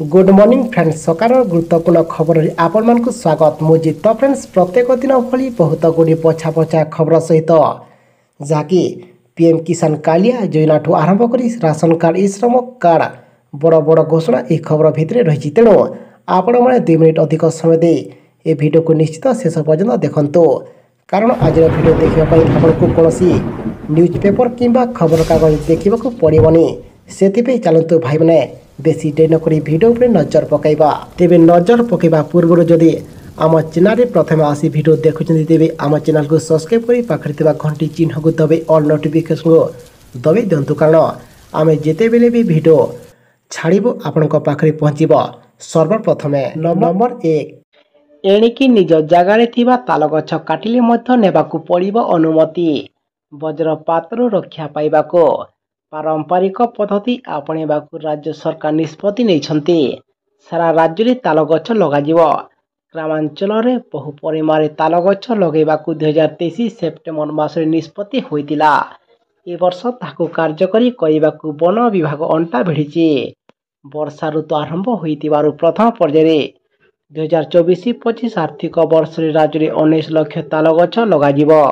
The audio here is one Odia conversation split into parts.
गुड मॉर्निंग फ्रेंड्स सकार गुरुत्वपूर्ण खबर आपण मान स्वागत मुझे तो फ्रेंड्स प्रत्येक दिन भली बहुत गुड़ी पछा पछा खबर सहित जहाँकि पीएम किसान कालिया योजना ठू आरंभ कर राशन कार्ड ई श्रम कार्ड बड़ बड़ घोषणा यह खबर भितर रही तेणु आपण मैंने 2 मिनिट अधिक समय दे ए वीडियो को निश्चित शेष पर्यंत देखंतु कारण आज वीडियो देखापी आपको कौन न्यूज पेपर किंबा खबर कागज देखा पड़ोनी से चलतु भाई मैंने बेसी डेरी नक भिडियो पर नजर पकईबा तेरे नजर पकईबा पूर्व जदि आम चैनल प्रथम आसी भिडियो देखुं तेरे आम चैनल को सब्सक्राइब कर पाखे घंटी चिन्ह को दबाई ऑल नोटिफिकेशन को दबाई दिंतु कारण आम जिते बेले भी भिडियो छाड़ू आपण पाखे पहुँचब सर्वप्रथम नंबर 1 एणिकी निज जगार ताल गछ काटिले नेबाकू पड़िबो अनुमति वज्रपातरू रक्षा पाइबाको पारंपरिक पद्धति आपणेबाकू राज्य सरकार निष्पत्ति नहीं सारा राज्य में ताल गछ लगाजिवो ग्रामांचल में बहु परिमाण ताल गछ लगेबाकू 2023 सेप्टेम्बर मासरे निष्पत्ति होइतिला ए वर्ष ताकू कार्यकरी करिबाकू वन विभाग अंटा भिड़ी वर्षा ऋतु आरंभ होइतिबारु प्रथम पर्याय 2024-25 आर्थिक वर्ष राज्य में 19 लाख ताल गछ लगाजिवो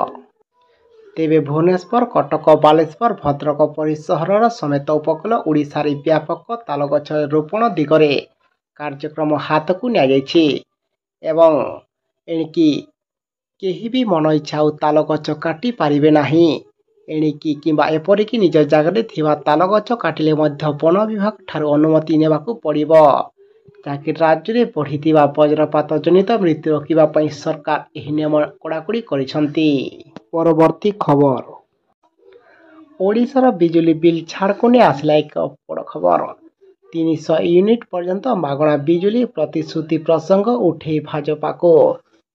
तेबे भुवनेश्वर कटक बालेश्वर भद्रक परि सहर समेत उपकूल ओडिशा रे व्यापक ताल गछ रोपण दिगरे कार्यक्रम हाथ को नियाଯାଇଛି एवं एणिकी केही भी मन इच्छा ताल गछ काटी पारिबे नाही एणिकी किंबा एपरिकी निज जगह थिबा ताल गछ काटिले मध्य वन विभाग ठारू अनुमति नेबाकू पड़िबो ताकि राज्य में बढ़ीथिबा वज्रपात जनित मृत्यु रोकिबा पई सरकार एही नियम कड़ाकड़ी करिसंती। परवर्ती खबर ओडिशार बिजुली बिल छाड़ को नहीं आसला एक बड़ खबर 300 यूनिट पर्यंत मागणा बिजुली प्रतिश्रुति प्रसंग उठे भाजपा को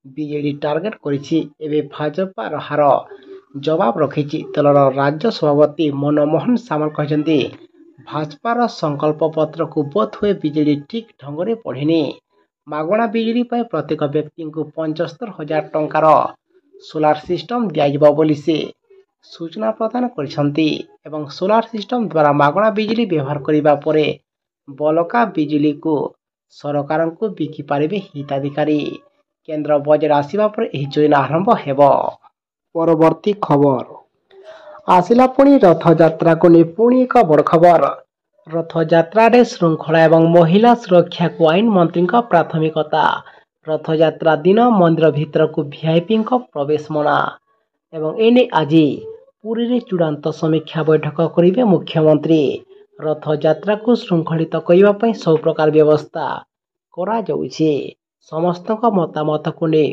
बीजेडी टार्गेट करिछि एबे भाजपा हार जवाब रखिछि दलर राज्य सभापति मनमोहन सामल कहते भाजपार संकल्प पत्र को बोध हुए बीजेडी ठीक ढंग से पढ़िनी मागणा बिजुली पर प्रत्येक व्यक्ति को 75,000 टंकार सोलार सिस्टम दिया बोली से सूचना प्रदान करिसंती एवं सोलार सिस्टम द्वारा मागणा बिजुली व्यवहार करिबा परे बलका बिजुली को सरकार को बिकी पारिबे हिताधिकारी केंद्र बजेट आसिबा पर एही योजना आरंभ हेबो। परवर्ती खबर आसिला पुणी रथ यात्रा को नहीं पुणी एक बड़ खबर रथ यात्रा रे श्रृंखला एवं महिला सुरक्षा को आईन मंत्री प्राथमिकता रथ यात्रा दिन मंदिर भीतर को वीआईपी प्रवेश मना एवं एने आज पुरी रे चूड़ांत समीक्षा बैठक करेंगे मुख्यमंत्री रथ यात्रा को श्रृंखलित करने सब प्रकार व्यवस्था करा जाउछि समस्त मतामत को ने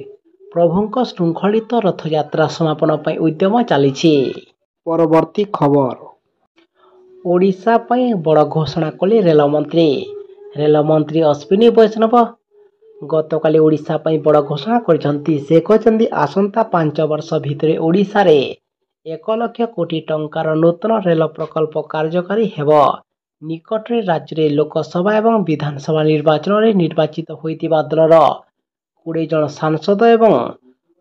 प्रभु श्रृंखलित रथ यात्रा समापन पर उद्यम चली। परवर्ती खबर ओडिशा पई बड़ घोषणा कले रेलमंत्री अश्विनी वैष्णव गतकाली ओडिशा पई बड़ घोषणा करिसंती से कहते आसंता 5 वर्ष भितर ओडिशा रे 1 लाख कोटी टंकार नूतन रेल प्रकल्प कार्यकारी हेबो निकटरे राज्य रे लोकसभा एवं विधानसभा निर्वाचन रे निर्वाचित होइतिबा दलर 20 जन सांसद एवं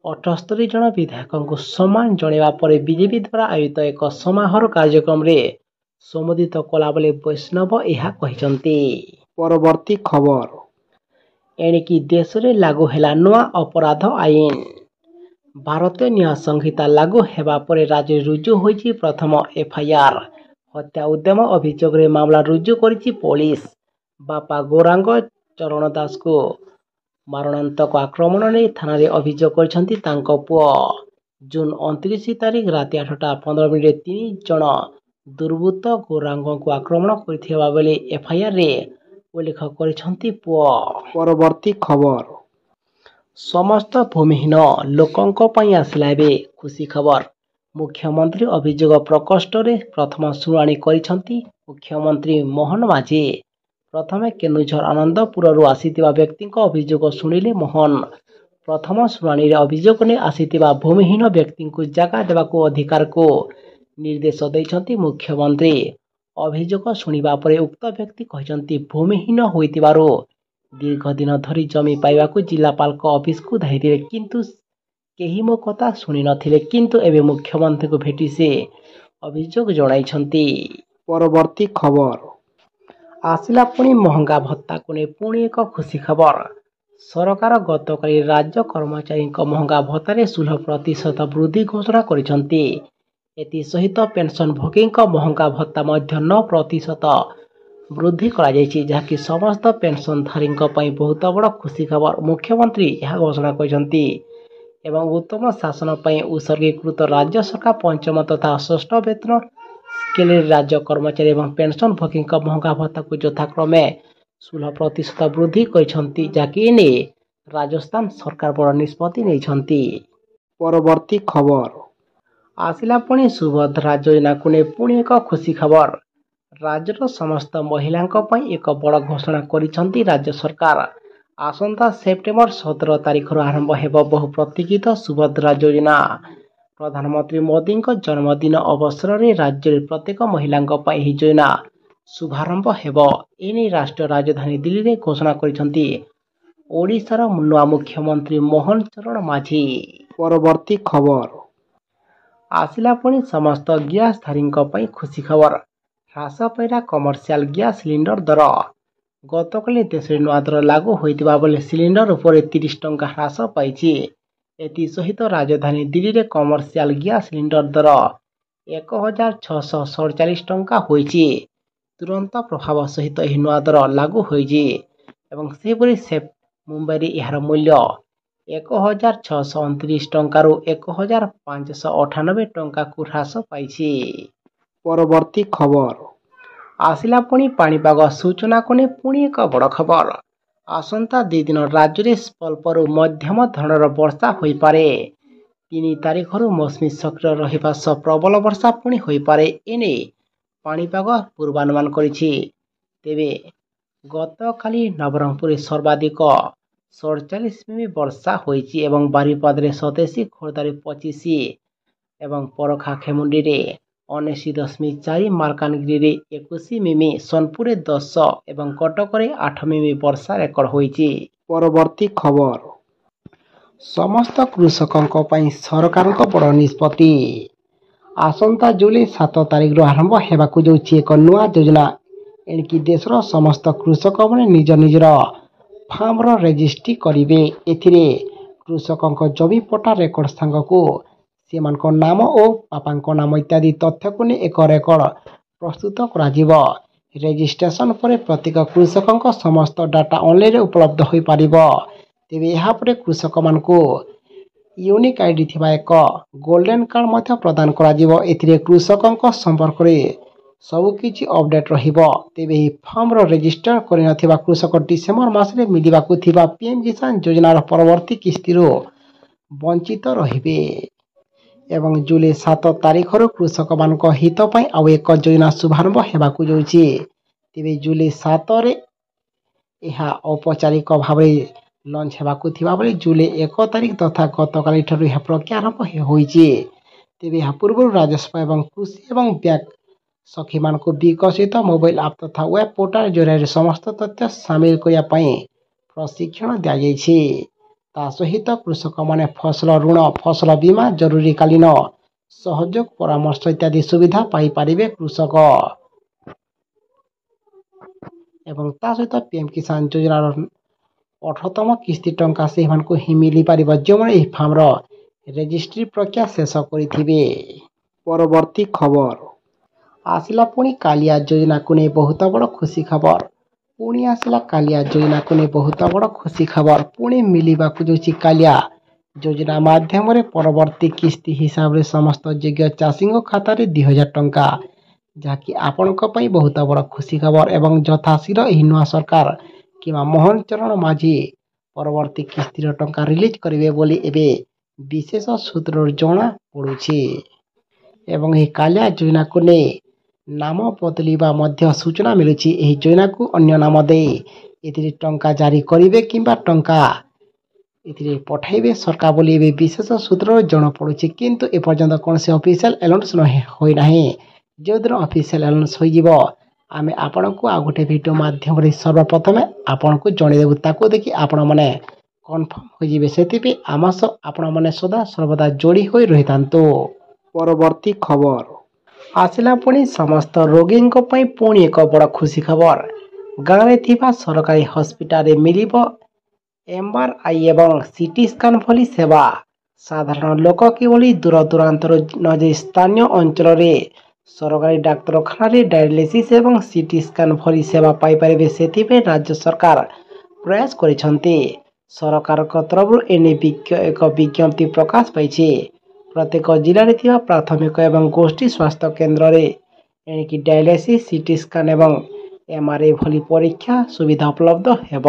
78 जन विधायक को सम्मान जणेबा परे बीजेपी द्वारा आयोजित एक समारोह कार्यक्रम रे संबोधित कला बेले वैष्णव यह कहिसंती। परवर्ती खबर एणिकी देश में लागू है नुआ अपराध आईन भारतीय न्याय संहिता लागू हेबा परे राज्य रुजु होइछि प्रथम एफआईआर हत्या उद्यम अभियोग रे मामला रुजु करिछि पुलिस बापा गौरांग चरण दास को मारणांतक आक्रमण ने थाना रे अभियोग करिसंती तांको पुओ जून 29 तारिख राति 8:15 3 जन दुर्बृत्त गौरांग को आक्रमण करथिबा बेले एफआईआर रे उल्लेख करिसंती पुओ। परवर्ती खबर समस्त भूमिहीन लोकंक पई आसिला बे खुशी खबर मुख्यमंत्री अभियोग प्रकोष्ठ रे प्रथम शुणाणी करिसंती मुख्यमंत्री मोहन माझी प्रथमे केन्दुझर आनंदपुर आसीतिबा व्यक्ति अभियोग शुणिले मोहन प्रथम शुणाणी रे अभियोग ने आसीतिबा भूमिहीन व्यक्ति को जगह देबाको अधिकार को निर्देश दैछंती मुख्यमंत्री अभियोग शुणिबा परे उक्त व्यक्ति कहते भूमिहीन होइतिबारो दीर्घ दिन धरी जमी पाइबाकू जिलापाल ऑफिस को धाइथिले किंतु केही मो कथा शुणी नथिले किंतु एबे मुख्यमंत्री को भेटी से अभियोग जणाइछंती। परवर्ती खबर ଆସିଲା ପୁଣି ମହଙ୍ଗା ଭତ୍ତାକୁ ନେଇ ପୁଣି ଏକ ଖୁସି ଖବର। ସରକାର ଗତକାଲି ରାଜ୍ୟ କର୍ମଚାରୀଙ୍କ ମହଙ୍ଗା ଭତ୍ତାରେ 16% ବୃଦ୍ଧି ଘୋଷଣା କରିଛନ୍ତି। ଏଥିସହିତ ପେନ୍ସନଭୋଗୀଙ୍କ ମହଙ୍ଗା ଭତ୍ତା ମଧ୍ୟ 9% ବୃଦ୍ଧି କରାଯାଇଛି, ଯାହାକି ସମସ୍ତ ପେନ୍ସନଧାରୀଙ୍କ ପାଇଁ ବହୁତ ବଡ଼ ଖୁସି ଖବର। ମୁଖ୍ୟମନ୍ତ୍ରୀ ଏହା ଘୋଷଣା କରିଛନ୍ତି ଏବଂ ଉତ୍ତମ ଶାସନ ପାଇଁ ଉତ୍ସର୍ଗୀକୃତ ରାଜ୍ୟ ସରକାର ପଞ୍ଚମ ତଥା ଷଷ୍ଠ ବେତନ ସ୍କେଲରେ ରାଜ୍ୟ କର୍ମଚାରୀ ଏବଂ ପେନ୍ସନଭୋଗୀଙ୍କ ମହଙ୍ଗା ଭତ୍ତାକୁ ଯଥାକ୍ରମେ 16% ବୃଦ୍ଧି କରିଛନ୍ତି, ଯାହାକି ଏନେଇ ରାଜସ୍ଥାନ ସରକାର ବଡ଼ ନିଷ୍ପତ୍ତି ନେଇଛନ୍ତି। ପରବର୍ତ୍ତୀ ଖବର ଆସିଲା ପୁଣି ସୁଭଦ୍ରା ଯୋଜନାକୁ ନେଇ ପୁଣି ଏକ ଖୁସି ଖବର। ରାଜ୍ୟର ସମସ୍ତ ମହିଳାଙ୍କ ପାଇଁ ଏକ ବଡ଼ ଘୋଷଣା କରିଛନ୍ତି ରାଜ୍ୟ ସରକାର। ଆସନ୍ତା ସେପ୍ଟେମ୍ବର 17 ତାରିଖରୁ ଆରମ୍ଭ ହେବ ବହୁ ପ୍ରତୀକ୍ଷିତ ସୁଭଦ୍ରା ଯୋଜନା। ପ୍ରଧାନମନ୍ତ୍ରୀ ମୋଦିଙ୍କ ଜନ୍ମଦିନ ଅବସରରେ ରାଜ୍ୟରେ ପ୍ରତ୍ୟେକ ମହିଳାଙ୍କ ପାଇଁ ଏହି ଯୋଜନା ଶୁଭାରମ୍ଭ ହେବ। ଏନେଇ ରାଷ୍ଟ୍ରୀୟ ରାଜଧାନୀ ଦିଲ୍ଲୀରେ ଘୋଷଣା କରିଛନ୍ତି ଓଡ଼ିଶାର ନୂଆ ମୁଖ୍ୟମନ୍ତ୍ରୀ ମୋହନ ଚରଣ ମାଝୀ। ପରବର୍ତ୍ତୀ ଖବର ଆସିଲା ପୁଣି ସମସ୍ତ ଗ୍ୟାସଧାରୀଙ୍କ ପାଇଁ ଖୁସି ଖବର। ହ୍ରାସ ପାଇଲା କମର୍ସିଆଲ ଗ୍ୟାସ ସିଲିଣ୍ଡର ଦର। ଗତକାଲି ଦେଶରେ ନୂଆ ଦର ଲାଗୁ ହୋଇଥିବା ବେଳେ ସିଲିଣ୍ଡର ଉପରେ 30 ଟଙ୍କା ହ୍ରାସ ପାଇଛି। ଏଥିସହିତ ରାଜଧାନୀ ଦିଲ୍ଲୀରେ କମର୍ସିଆଲ ଗ୍ୟାସ ସିଲିଣ୍ଡର ଦର 1647 ଟଙ୍କା ହୋଇଛି। ତୁରନ୍ତ ପ୍ରଭାବ ସହିତ ଏହି ନୂଆ ଦର ଲାଗୁ ହୋଇଛି ଏବଂ ସେହିପରି ମୁମ୍ବାଇରେ ଏହାର ମୂଲ୍ୟ 1629 ଟଙ୍କାରୁ 1598 ଟଙ୍କାକୁ ହ୍ରାସ ପାଇଛି। ପରବର୍ତ୍ତୀ ଖବର ଆସିଲା ପୁଣି ପାଣିପାଗ ସୂଚନାକୁ ନେଇ ପୁଣି ଏକ ବଡ଼ ଖବର। ଆସନ୍ତା 2 ଦିନ ରାଜ୍ୟରେ ସ୍ୱଳ୍ପରୁ ମଧ୍ୟମ ଧରଣର ବର୍ଷା ହୋଇପାରେ। 3 ତାରିଖରୁ ମୌସୁମୀ ସକ୍ରିୟ ରହିବା ସହ ପ୍ରବଳ ବର୍ଷା ପୁଣି ହୋଇପାରେ, ଏନେଇ ପାଣିପାଗ ପୂର୍ବାନୁମାନ କରିଛି। ତେବେ ଗତକାଲି ନବରଙ୍ଗପୁରରେ ସର୍ବାଧିକ 47 ମିମି ବର୍ଷା ହୋଇଛି ଏବଂ ବାରିପଦାରେ 87, ଖୋର୍ଦ୍ଧାରେ 25 ଏବଂ ପରଖାଖେମୁଣ୍ଡିରେ 79.4, ମାଲକାନଗିରିରେ 21 ମିମି, ସୋନପୁରରେ 10 ଏବଂ କଟକରେ 8 ମିମି ବର୍ଷା ରେକର୍ଡ ହୋଇଛି। ପରବର୍ତ୍ତୀ ଖବର ସମସ୍ତ କୃଷକଙ୍କ ପାଇଁ ସରକାରଙ୍କ ବଡ଼ ନିଷ୍ପତ୍ତି। ଆସନ୍ତା ଜୁଲାଇ 7 ତାରିଖରୁ ଆରମ୍ଭ ହେବାକୁ ଯାଉଛି ଏକ ନୂଆ ଯୋଜନା। ଏଣିକି ଦେଶର ସମସ୍ତ କୃଷକମାନେ ନିଜ ନିଜର ଫାର୍ମର ରେଜିଷ୍ଟ୍ରି କରିବେ। ଏଥିରେ କୃଷକଙ୍କ ଜମି ପଟ୍ଟା ରେକର୍ଡ ସାଙ୍ଗକୁ ସେମାନଙ୍କ ନାମ ଓ ବାପାଙ୍କ ନାମ ଇତ୍ୟାଦି ତଥ୍ୟକୁ ନେଇ ଏକ ରେକର୍ଡ ପ୍ରସ୍ତୁତ କରାଯିବ। ରେଜିଷ୍ଟ୍ରେସନ ପରେ ପ୍ରତ୍ୟେକ କୃଷକଙ୍କ ସମସ୍ତ ଡାଟା ଅନଲାଇନରେ ଉପଲବ୍ଧ ହୋଇପାରିବ। ତେବେ ଏହାପରେ କୃଷକମାନଙ୍କୁ ୟୁନିକ୍ ଆଇଡି ଥିବା ଏକ ଗୋଲ୍ଡେନ କାର୍ଡ ମଧ୍ୟ ପ୍ରଦାନ କରାଯିବ। ଏଥିରେ କୃଷକଙ୍କ ସମ୍ପର୍କରେ ସବୁକିଛି ଅପଡେଟ୍ ରହିବ। ତେବେ ଏହି ଫର୍ମର ରେଜିଷ୍ଟର କରିନଥିବା କୃଷକ ଡିସେମ୍ବର ମାସରେ ମିଳିବାକୁ ଥିବା ପିଏମ୍ କିଷାନ ଯୋଜନାର ପରବର୍ତ୍ତୀ କିସ୍ତିରୁ ବଞ୍ଚିତ ରହିବେ ଏବଂ ଜୁଲାଇ 7 ତାରିଖରୁ କୃଷକମାନଙ୍କ ହିତ ପାଇଁ ଆଉ ଏକ ଯୋଜନା ଶୁଭାରମ୍ଭ ହେବାକୁ ଯାଉଛି। ତେବେ ଜୁଲାଇ 7ରେ ଏହା ଔପଚାରିକ ଭାବରେ ଲଞ୍ଚ ହେବାକୁ ଥିବା ବେଳେ ଜୁଲାଇ 1 ତାରିଖ ତଥା ଗତକାଲିଠାରୁ ଏହା ପ୍ରକ୍ରିୟା ଆରମ୍ଭ ହୋଇଛି। ତେବେ ଏହା ପୂର୍ବରୁ ରାଜସ୍ୱ ଏବଂ କୃଷି ଏବଂ ବ୍ୟାଙ୍କ ସଖୀମାନଙ୍କୁ ବିକଶିତ ମୋବାଇଲ ଆପ୍ ତଥା ୱେବ୍ ପୋର୍ଟାଲ ଜରିଆରେ ସମସ୍ତ ତଥ୍ୟ ସାମିଲ କରିବା ପାଇଁ ପ୍ରଶିକ୍ଷଣ ଦିଆଯାଇଛି। ତା ସହିତ କୃଷକମାନେ ଫସଲ ଋଣ, ଫସଲ ବୀମା, ଜରୁରୀକାଳୀନ ସହଯୋଗ ପରାମର୍ଶ ଇତ୍ୟାଦି ସୁବିଧା ପାଇପାରିବେ। କୃଷକ ଏବଂ ତା ସହିତ ପିଏମ୍ କିଷାନ ଯୋଜନାର 18ତମ କିସ୍ତି ଟଙ୍କା ସେମାନଙ୍କୁ ହିଁ ମିଳିପାରିବ ଯେଉଁମାନେ ଏହି ଫାର୍ମର ରେଜିଷ୍ଟ୍ରି ପ୍ରକ୍ରିୟା ଶେଷ କରିଥିବେ। ପରବର୍ତ୍ତୀ ଖବର ଆସିଲା ପୁଣି କାଳିଆ ଯୋଜନାକୁ ନେଇ ବହୁତ ବଡ଼ ଖୁସି ଖବର। ପୁଣି ଆସିଲା କାଳିଆ ଯୋଜନାକୁ ନେଇ ବହୁତ ବଡ଼ ଖୁସି ଖବର। ପୁଣି ମିଳିବାକୁ ଯାଉଛି କାଳିଆ ଯୋଜନା ମାଧ୍ୟମରେ ପରବର୍ତ୍ତୀ କିସ୍ତି ହିସାବରେ ସମସ୍ତ ଯୋଗ୍ୟ ଚାଷୀଙ୍କ ଖାତାରେ 2000 ଟଙ୍କା, ଯାହାକି ଆପଣଙ୍କ ପାଇଁ ବହୁତ ବଡ଼ ଖୁସି ଖବର ଏବଂ ଯଥାଶୀଘ୍ର ଏହି ନୂଆ ସରକାର କିମ୍ବା ମୋହନ ଚରଣ ମାଝୀ ପରବର୍ତ୍ତୀ କିସ୍ତିର ଟଙ୍କା ରିଲିଜ କରିବେ ବୋଲି ଏବେ ବିଶେଷ ସୂତ୍ରରୁ ଜଣାପଡ଼ୁଛି ଏବଂ ଏହି କାଳିଆ ଯୋଜନାକୁ ନେଇ ନାମ ବଦଳିବା ମଧ୍ୟ ସୂଚନା ମିଳୁଛି। ଏହି ଯୋଜନାକୁ ଅନ୍ୟ ନାମ ଦେଇ ଏଥିରେ ଟଙ୍କା ଜାରି କରିବେ କିମ୍ବା ଟଙ୍କା ଏଥିରେ ପଠାଇବେ ସରକାର ବୋଲି ଏବେ ବିଶେଷ ସୂତ୍ରରୁ ଜଣାପଡ଼ୁଛି, କିନ୍ତୁ ଏପର୍ଯ୍ୟନ୍ତ କୌଣସି ଅଫିସିଆଲ ଆନାଉନ୍ସ ହୋଇନାହିଁ। ଯେଉଁଦିନ ଅଫିସିଆଲ ଆନାଉନ୍ସ ହୋଇଯିବ ଆମେ ଆପଣଙ୍କୁ ଆଉ ଗୋଟେ ଭିଡ଼ିଓ ମାଧ୍ୟମରେ ସର୍ବପ୍ରଥମେ ଆପଣଙ୍କୁ ଜଣାଇଦେବୁ। ତାକୁ ଦେଖି ଆପଣମାନେ କନଫର୍ମ ହୋଇଯିବେ। ସେଥିପାଇଁ ଆମ ସହ ଆପଣମାନେ ସଦା ସର୍ବଦା ଯୋଡ଼ି ହୋଇ ରହିଥାନ୍ତୁ। ପରବର୍ତ୍ତୀ ଖବର ଆସିଲା ପୁଣି ସମସ୍ତ ରୋଗୀଙ୍କ ପାଇଁ ପୁଣି ଏକ ବଡ଼ ଖୁସି ଖବର। ଗାଁରେ ଥିବା ସରକାରୀ ହସ୍ପିଟାଲରେ ମିଳିବ MRI ଏବଂ ସିଟି ସ୍କାନ୍ ଭଳି ସେବା। ସାଧାରଣ ଲୋକ କିଭଳି ଦୂରଦୂରାନ୍ତରୁ ନଯାଇ ସ୍ଥାନୀୟ ଅଞ୍ଚଳରେ ସରକାରୀ ଡାକ୍ତରଖାନାରେ ଡାୟାଲିସିସ୍ ଏବଂ ସିଟି ସ୍କାନ୍ ଭଳି ସେବା ପାଇପାରିବେ, ସେଥିପାଇଁ ରାଜ୍ୟ ସରକାର ପ୍ରୟାସ କରିଛନ୍ତି। ସରକାରଙ୍କ ତରଫରୁ ଏନେଇ ଏକ ବିଜ୍ଞପ୍ତି ପ୍ରକାଶ ପାଇଛି। ପ୍ରତ୍ୟେକ ଜିଲ୍ଲାରେ ଥିବା ପ୍ରାଥମିକ ଏବଂ ଗୋଷ୍ଠୀ ସ୍ୱାସ୍ଥ୍ୟ କେନ୍ଦ୍ରରେ ଏଣିକି ଡାୟାଲିସିସ୍, ସିଟି ସ୍କାନ୍ ଏବଂ MRI ଭଳି ପରୀକ୍ଷା ସୁବିଧା ଉପଲବ୍ଧ ହେବ।